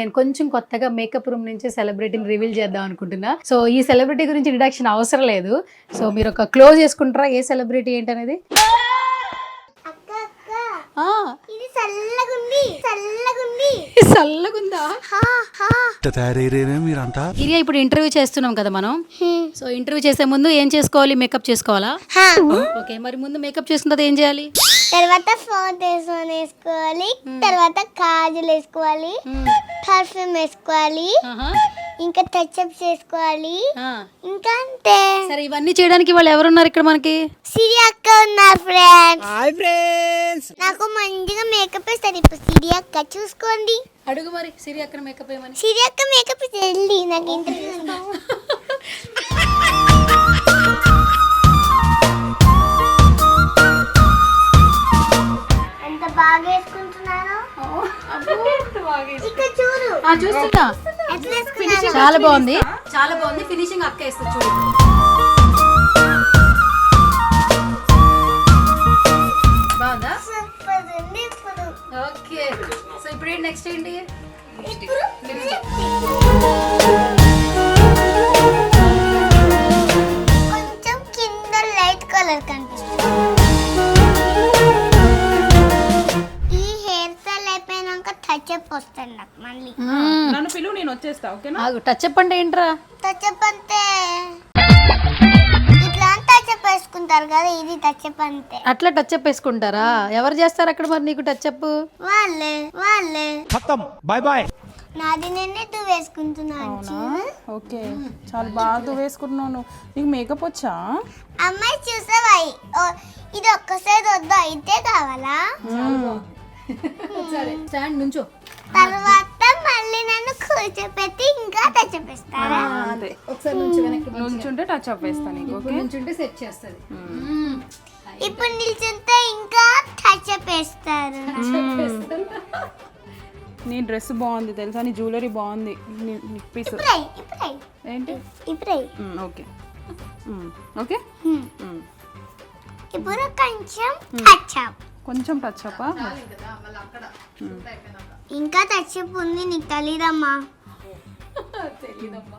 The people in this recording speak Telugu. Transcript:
నేను కొంచెం కొత్తగా మేకప్ రూమ్ నుంచి సెలబ్రిటీని రివీల్ చేద్దాం అనుకుంటున్నా. సో ఈ సెలబ్రిటీ గురించి ఇంట్రడక్షన్ అవసరం లేదు. సో మీరు ఒక క్లోజ్ చేసుకుంటారా ఏ సెలబ్రిటీ ఏంటనేది? చల్లగుందా? ఇరియా ఇప్పుడు ఇంటర్వ్యూ చేస్తున్నాం కదా మనం. సో ఇంటర్వ్యూ చేసే ముందు ఏం చేసుకోవాలి? మేకప్ చేసుకోవాలా? ఓకే, మరి ముందు మేకప్ చేసుకున్న తర్వాత ఏం చేయాలి? తర్వాత ఫౌండేషన్ వేసుకోవాలి, తర్వాత కాజల్ వేసుకోవాలి, పర్ఫ్యూమ్ వేసుకోవాలి, ఇంకా టచ్అప్ చేసుకోవాలి, ఇంకా అంతే. సరే, ఇవన్నీ చేయడానికి వాళ్ళు ఎవరున్నారు ఇక్కడ మనకి? సిరి అక్క ఉన్నారు ఫ్రెండ్స్. Hi friends. నాకు మంచిగా మేకప్ వేస్తారు. ఇప్పుడు సిరి అక్క చూసుకోండి. అడుగు మరి సిరి అక్క మేకప్ ఏమని. సిరి అక్క మేకప్ జల్దీ నాకు ఇంట్రెస్ట్ ఉంది. ఎంత బాగా వేసుకుంటున్నాను. ఇక్కడ చూడు. చూస్తున్నా. చాలా బాగుంది, చాలా బాగుంది. ఫినిషింగ్ అక్క వేస్తుంది చూడు. బాగుందా? సూపర్ ఉంది. ఇప్పుడు ఓకే, సో ఇప్పుడు ఏంటి నెక్స్ట్ ఏంటి? కొంచెం కింద లైట్ కలర్ కనిపిస్తుంది. ఈ హెయిర్ స్టైల్ అయిపోయినాక టచ్అప్ వస్తుంది నాకు మళ్ళీ. నన్ను పిలువు, నేను వచ్చేస్తా. ఓకేనా? టచ్అప్ అంటే ఏంట్రా? టచ్అప్ అంటే ఇట్లా టచ్అప్ వేసుకుంటారు కదా, ఇది టచ్అప్ అంతే. అట్లా టచ్అప్ వేసుకుంటారా? ఎవరు చేస్తారు అక్కడ మరి నీకు టచ్అప్? వాళ్ళే ఖతం, బై బై. నాది నేనే టూ వేసుకుంటున్నాను. ఓకే, చాలా బాగా వేసుకుంటున్నాను. నీకు మేకప్ వచ్చా? అమ్మాయి చూసావా? ఇది ఒక్కసారి వద్దా, ఇదే కావాలా? సరే, స్టాండ్ నుంచో. తర్వాత మళ్ళీ నన్ను కూర్చోపెట్టి ఇంకా టచ్అప్ వేస్తారా? అదే, ఒకసారి నుంచి వెనక్కి నుంచుంటే టచ్ అప్ వేస్తా నీకు. ఓకే, నుంచుంటే సెట్ చేస్తుంది. ఇప్పుడు నిల్చుంటే ఇంకా టచ్అప్ వేస్తారు. నీ డ్రెస్ బాగుంది తెలుసా, నీ జ్యువెలరీ బాగుంది. పీస్ ఇప్పుడే ఏంటి? Okay okay. ఇప్పుడు కొంచెం టచ్అప్. కొంచెం టచ్ అప్. ఇంకా టచ్అప్ ఉంది, నీకు తెలీదమ్మా. తెలీదమ్మా.